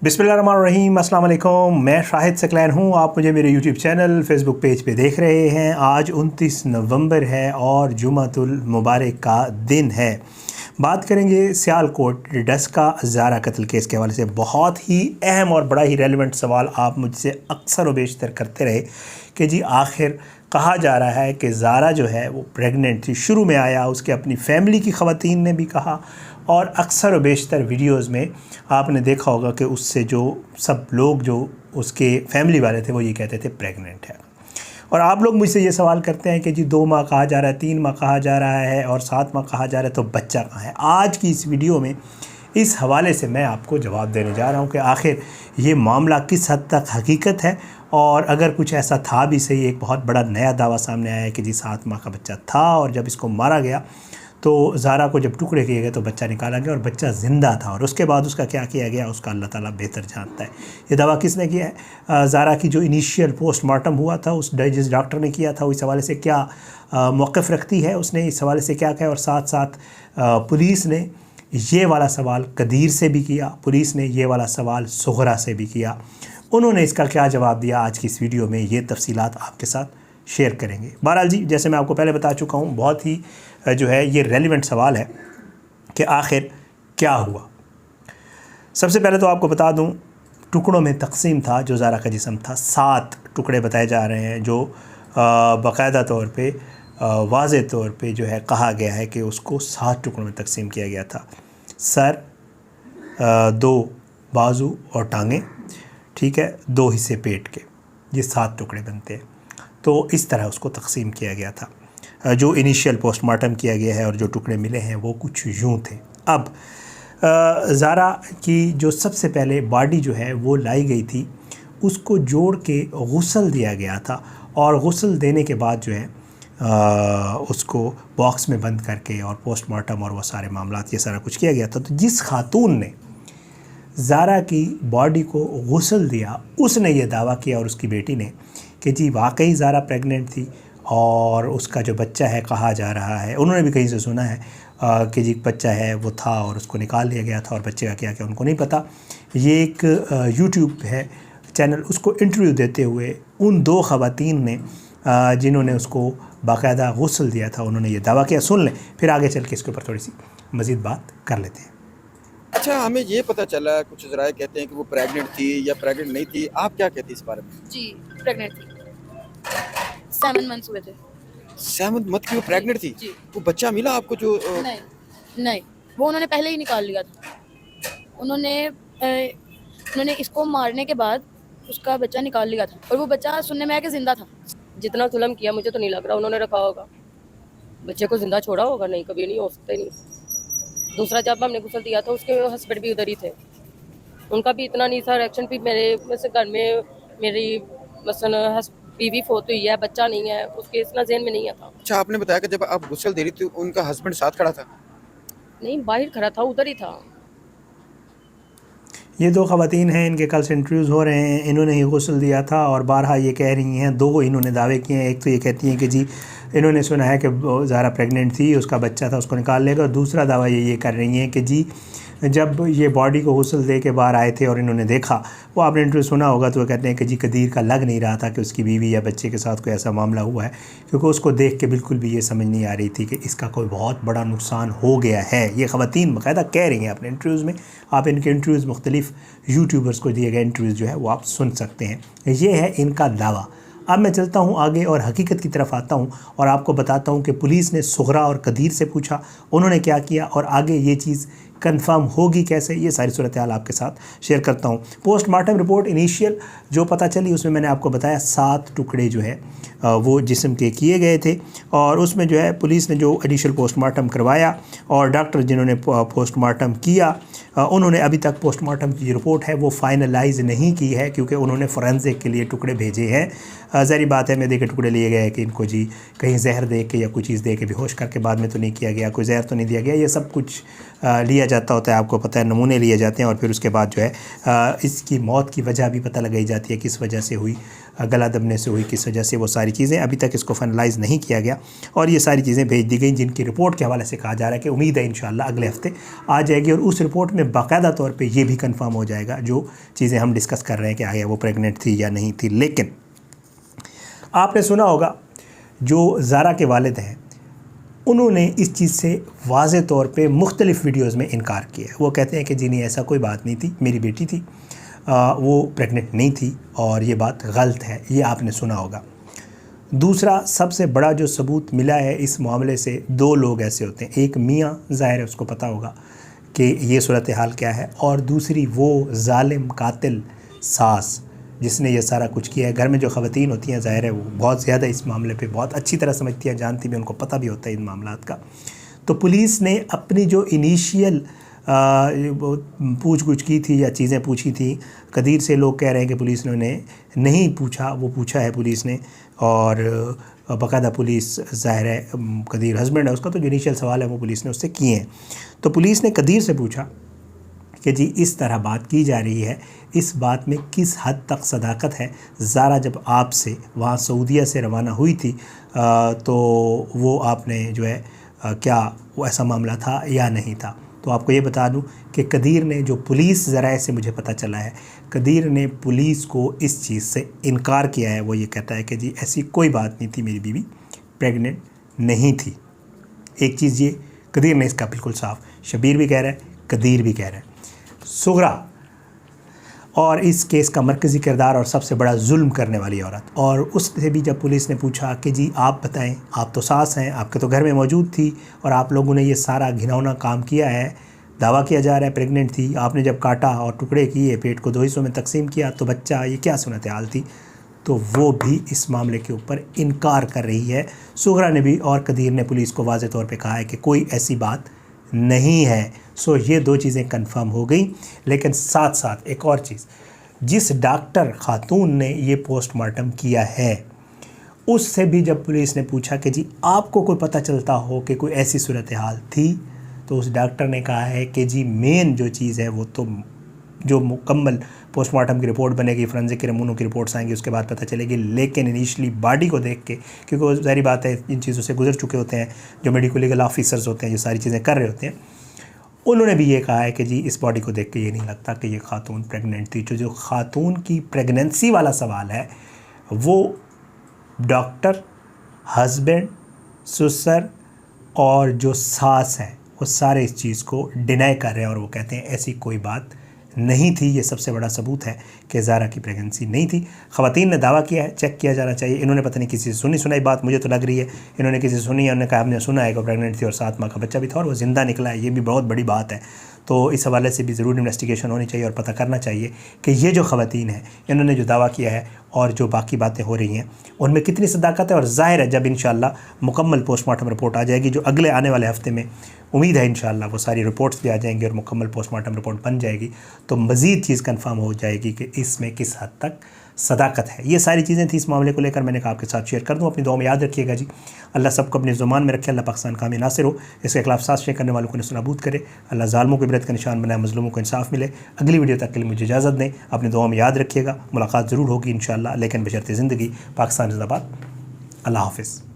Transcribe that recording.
बिस्मिल्लाहिर्रहमानिर्रहीम, अस्सलाम वालेकुम। मैं शाहिद सकलैन हूँ। आप मुझे मेरे यूट्यूब चैनल फेसबुक पेज पे देख रहे हैं। आज 29 नवंबर है और जुमातुल मुबारक का दिन है। बात करेंगे सियालकोट डस्का ज़ारा कत्ल केस के हवाले से। बहुत ही अहम और बड़ा ही रेलेवेंट सवाल आप मुझसे अक्सर व बेशतर करते रहे कि जी आखिर कहा जा रहा है कि ज़ारा जो है वो प्रेग्नेंट थी। शुरू में आया उसके अपनी फैमिली की ख़वातीन ने भी कहा और अक्सर व बेशतर वीडियोज़ में आपने देखा होगा कि उससे जो सब लोग जो उसके फैमिली वाले थे वो ये कहते थे प्रेग्नेंट है। और आप लोग मुझसे ये सवाल करते हैं कि जी 2 माह कहा जा रहा है, 3 माह कहा जा रहा है और 7 माह कहा जा रहा है, तो बच्चा कहाँ है। आज की इस वीडियो में इस हवाले से मैं आपको जवाब देने जा रहा हूँ कि आखिर ये मामला किस हद तक हकीकत है और अगर कुछ ऐसा था भी सही। एक बहुत बड़ा नया दावा सामने आया है कि जी 7 माह का बच्चा था और जब इसको मारा गया तो ज़ारा को जब टुकड़े किए गए तो बच्चा निकाला गया और बच्चा ज़िंदा था और उसके बाद उसका क्या किया गया उसका अल्लाह ताला बेहतर जानता है। ये दावा किसने किया है? ज़ारा की जो इनिशियल पोस्टमार्टम हुआ था उस जिस डॉक्टर ने किया था वो इस हवाले से क्या मौक़िफ़ रखती है, उसने इस हवाले से क्या कहा। और साथ साथ पुलिस ने ये वाला सवाल कदीर से भी किया, पुलिस ने ये वाला सवाल सुगरा से भी किया। उन्होंने इसका क्या जवाब दिया आज की इस वीडियो में ये तफसीलात आपके साथ शेयर करेंगे। बहरहाल जी, जैसे मैं आपको पहले बता चुका हूँ, बहुत ही जो है ये रेलिवेंट सवाल है कि आखिर क्या हुआ। सबसे पहले तो आपको बता दूँ, टुकड़ों में तकसीम था जो ज़ारा का जिस्म था। 7 टुकड़े बताए जा रहे हैं जो बाकायदा तौर पे वाज़े तौर पे जो है कहा गया है कि उसको 7 टुकड़ों में तकसीम किया गया था। सर, 2 बाजू और टांगें, ठीक है, 2 हिस्से पेट के, ये 7 टुकड़े बनते हैं। तो इस तरह उसको तकसीम किया गया था। जो इनिशियल पोस्टमार्टम किया गया है और जो टुकड़े मिले हैं वो कुछ यूँ थे। अब ज़ारा की जो सबसे पहले बॉडी जो है वो लाई गई थी, उसको जोड़ के गुस्ल दिया गया था और गुस्ल देने के बाद जो है उसको बॉक्स में बंद करके और पोस्टमार्टम और वो सारे मामलात ये सारा कुछ किया गया था। तो जिस खातून ने ज़ारा की बॉडी को गुस्ल दिया उसने ये दावा किया और उसकी बेटी ने कि जी वाकई ज़ारा प्रेग्नेंट थी और उसका जो बच्चा है कहा जा रहा है, उन्होंने भी कहीं से सुना है कि जी बच्चा है वो था और उसको निकाल लिया गया था और बच्चे का क्या क्या उनको नहीं पता। ये एक यूट्यूब है चैनल, उसको इंटरव्यू देते हुए उन 2 ख़वातीन ने जिन्होंने उसको बाकायदा गुस्ल दिया था उन्होंने ये दावा किया। सुन लें, फिर आगे चल के इसके ऊपर थोड़ी सी मज़ीद बात कर लेते हैं। अच्छा, हमें ये पता चला, कुछ ज़राए कहते हैं कि वो प्रेग्नेंट थी या प्रेग्नेंट नहीं थी, आप क्या कहती हैं इस बारे में? जी, प्रेग्नेंट थी। 7 मंथ्स हुए थे। 7 मंथ की वो प्रेग्नेंट थी? जी। वो बच्चा मिला आपको जो नहीं, वो उन्होंने पहले ही निकाल लिया था। उन्होंने इसको मारने के बाद उसका बच्चा निकाल लिया था और वो बच्चा सुनने में आया कि जिंदा था। जितना जुल्म किया मुझे तो नहीं लग रहा उन्होंने रखा होगा। बच्चे को जिंदा छोड़ा होगा? नहीं, कभी नहीं हो सकता ही नहीं। दूसरा जब हमने गुस्ल दिया था उसके हस्बैंड भी उधर ही थे, उनका भी इतना नहीं था रिएक्शन। भी मेरे से घर में मेरी मसलन बीवी फोत हुई है, बच्चा नहीं है, उसके इतना ज़हन में नहीं आता। अच्छा, आपने बताया कि जब आप गुस्ल दे रही थी उनका हस्बैंड साथ खड़ा था? नहीं, बाहर खड़ा था, उधर ही था। ये 2 ख़वातीन हैं, इनके कल से इंटरव्यूज़ हो रहे हैं। इन्होंने ही गुस्ल दिया था और बारहा ये कह रही हैं, 2 इन्होंने दावे किए हैं। एक तो ये कहती हैं कि जी इन्होंने सुना है कि ज़ारा प्रेग्नेंट थी, उसका बच्चा था, उसको निकाल लेगा। और दूसरा दावा ये कर रही हैं कि जी जब ये बॉडी को गुस्ल दे के बाहर आए थे और इन्होंने देखा, वो आपने इंटरव्यू सुना होगा, तो वो कहते हैं कि जी कदीर का लग नहीं रहा था कि उसकी बीवी या बच्चे के साथ कोई ऐसा मामला हुआ है, क्योंकि उसको देख के बिल्कुल भी ये समझ नहीं आ रही थी कि इसका कोई बहुत बड़ा नुकसान हो गया है। ये ख़वातीन बाकायदा कह रही हैं अपने इंटरव्यूज़ में। आप इनके इंटरव्यूज़ मुख्तलिफ़ यूट्यूबर्स को दिए गए इंटरव्यूज़ जो है वो आप सुन सकते हैं। ये है इनका दावा। अब मैं चलता हूँ आगे और हकीकत की तरफ आता हूँ और आपको बताता हूँ कि पुलिस ने सुगरा और कदीर से पूछा, उन्होंने क्या किया और आगे ये चीज़ कंफर्म होगी कैसे, ये सारी सूरत हाल आपके साथ शेयर करता हूँ। पोस्टमार्टम रिपोर्ट इनिशियल जो पता चली उसमें मैंने आपको बताया 7 टुकड़े जो है वो जिस्म के किए गए थे और उसमें जो है पुलिस ने जो इनिशियल पोस्टमार्टम करवाया और डॉक्टर जिन्होंने पोस्टमार्टम किया उन्होंने अभी तक पोस्टमार्टम की रिपोर्ट है वो फाइनलाइज नहीं की है, क्योंकि उन्होंने फोरेंसिक के लिए टुकड़े भेजे हैं। ज़ाहिर बात है मैदे के टुकड़े लिए गए कि इनको जी कहीं जहर दे के या कोई चीज़ दे के बेहोश करके बाद में तो नहीं किया गया, कोई जहर तो नहीं दिया गया। ये सब कुछ लिया जाता होता है, आपको पता है, नमूने लिए जाते हैं और फिर उसके बाद जो है इसकी मौत की वजह भी पता लगाई जाती है, किस वजह से हुई, गला दबने से हुई, किस वजह से, वो सारी चीज़ें अभी तक इसको फाइनलाइज़ नहीं किया गया और ये सारी चीज़ें भेज दी गई, जिनकी रिपोर्ट के हवाले से कहा जा रहा है कि उम्मीद है इंशाल्लाह अगले हफ्ते आ जाएगी और उस रिपोर्ट में बाकायदा तौर पे ये भी कंफर्म हो जाएगा जो चीज़ें हम डिस्कस कर रहे हैं कि आया वो प्रेग्नेंट थी या नहीं थी। लेकिन आपने सुना होगा जो ज़ारा के वालिद हैं उन्होंने इस चीज़ से वाज़े तौर पे मुख्तलिफ़ वीडियोज़ में इनकार किया। वो कहते हैं कि जी नहीं, ऐसा कोई बात नहीं थी, मेरी बेटी थी, वो प्रेग्नेंट नहीं थी और ये बात गलत है, ये आपने सुना होगा। दूसरा सबसे बड़ा जो सबूत मिला है इस मामले से, दो लोग ऐसे होते हैं, एक मियाँ, ज़ाहिर है उसको पता होगा कि ये सूरत हाल क्या है, और दूसरी वो जालिम कातिल सास जिसने ये सारा कुछ किया है। घर में जो ख़वातीन होती हैं, ज़ाहिर है वो बहुत ज़्यादा इस मामले पे बहुत अच्छी तरह समझती हैं, जानती भी, उनको पता भी होता है इन मामलात का। तो पुलिस ने अपनी जो इनिशियल पूछ गुछ की थी या चीज़ें पूछी थी, कदीर से लोग कह रहे हैं कि पुलिस ने उन्हें नहीं पूछा, वो पूछा है पुलिस ने, और बाकायदा पुलिस, ज़ाहिर है कदीर हस्बैंड है उसका, तो जो इनिशियल सवाल है वो पुलिस ने उससे किए हैं। तो पुलिस ने कदीर से पूछा कि जी इस तरह बात की जा रही है, इस बात में किस हद तक सदाकत है? ज़ारा जब आपसे वहाँ सऊदीया से रवाना हुई थी तो वो आपने जो है क्या वो ऐसा मामला था या नहीं था? तो आपको ये बता दूं कि कदीर ने, जो पुलिस ज़राए से मुझे पता चला है, कदीर ने पुलिस को इस चीज़ से इनकार किया है। वो ये कहता है कि जी ऐसी कोई बात नहीं थी, मेरी बीवी प्रेग्नेंट नहीं थी। एक चीज़ ये कदीर ने इसका बिल्कुल साफ, शबीर भी कह रहा है, कदीर भी कह रहा है। सुगरा और इस केस का मरकज़ी किरदार और सबसे बड़ा जुल्म करने वाली औरत, और उससे भी जब पुलिस ने पूछा कि जी आप बताएं, आप तो सास हैं, आपके तो घर में मौजूद थी और आप लोगों ने ये सारा घिनौना काम किया है, दावा किया जा रहा है प्रेग्नेंट थी, आपने जब काटा और टुकड़े किए, पेट को 2 हिस्सों में तकसीम किया तो बच्चा, ये क्या सूरत हाल थी? तो वो भी इस मामले के ऊपर इनकार कर रही है। सुगरा ने भी और कदीर ने पुलिस को वाज़े तौर पर कहा है कि कोई ऐसी बात नहीं है। सो ये 2 चीज़ें कंफर्म हो गई। लेकिन साथ साथ एक और चीज़, जिस डॉक्टर खातून ने ये पोस्टमार्टम किया है उससे भी जब पुलिस ने पूछा कि जी आपको कोई पता चलता हो कि कोई ऐसी सूरत हाल थी, तो उस डॉक्टर ने कहा है कि जी मेन जो चीज़ है वो तो जो मुकम्मल पोस्टमार्टम की रिपोर्ट बनेगी, फोरेंसिक के नमूनों की रिपोर्ट्स आएंगी, उसके बाद पता चलेगी। लेकिन इनिशली बॉडी को देख के, क्योंकि वो ज़ाहिर बात है इन चीज़ों से गुजर चुके होते हैं, जो मेडिकल लीगल ऑफिसर्स होते हैं, जो सारी चीज़ें कर रहे होते हैं, उन्होंने भी ये कहा है कि जी इस बॉडी को देख के ये नहीं लगता कि ये खातून प्रेग्नेंट थी। जो खातून की प्रेगनेंसी वाला सवाल है वो डॉक्टर, हस्बैंड, ससुर और जो सास है वो सारे इस चीज़ को डिनाई कर रहे हैं और वो कहते हैं ऐसी कोई बात नहीं थी। ये सबसे बड़ा सबूत है कि ज़ारा की प्रेगनेंसी नहीं थी। ख़वातीन ने दावा किया है, चेक किया जाना चाहिए। इन्होंने पता नहीं किसी से सुनाई बात, मुझे तो लग रही है इन्होंने किसी से सुनी है, उन्होंने कहा हमने सुना है कि प्रेगनेंट थी और 7 माह का बच्चा भी था और वो ज़िंदा निकला है। ये भी बहुत बड़ी बात है। तो इस हवाले से भी ज़रूर इन्वेस्टिगेशन होनी चाहिए और पता करना चाहिए कि ये जो ख़वातीन हैं इन्होंने जो दावा किया है और जो बाकी बातें हो रही हैं उनमें कितनी सदाकत है। और ज़ाहिर है जब इंशाअल्लाह मुकम्मल पोस्टमार्टम रिपोर्ट आ जाएगी, जो अगले आने वाले हफ्ते में उम्मीद है इंशाअल्लाह वो सारी रिपोर्ट्स भी आ जाएंगी और मुकम्मल पोस्टमार्टम रिपोर्ट बन जाएगी, तो मज़ीद चीज़ कंफर्म हो जाएगी कि इसमें किस हद तक सदाकत है। ये सारी चीज़ें थी इस मामले को लेकर, मैंने कहा आपके साथ शेयर कर दूँ। अपनी दुआ में याद रखिएगा जी। अल्लाह सबको अपने ज़ुबान में रखे, अल्लाह पाकिस्तान कामी नासिर हो, इसके खिलाफ साथ शेयर करने वालों को नसूनाबूद करे, अल्लाह ज़ालिमों को इबरत का निशान बनाए, मज़लूमों को इंसाफ मिले। अगली वीडियो तक के लिए मुझे इजाज़त दें, अपनी दुआ में याद रखिएगा। मुलाकात ज़रूर होगी इंशाअल्लाह, लेकिन बशर्ते ज़िंदगी। पाकिस्तान ज़िंदाबाद। अल्लाह हाफ़िज़।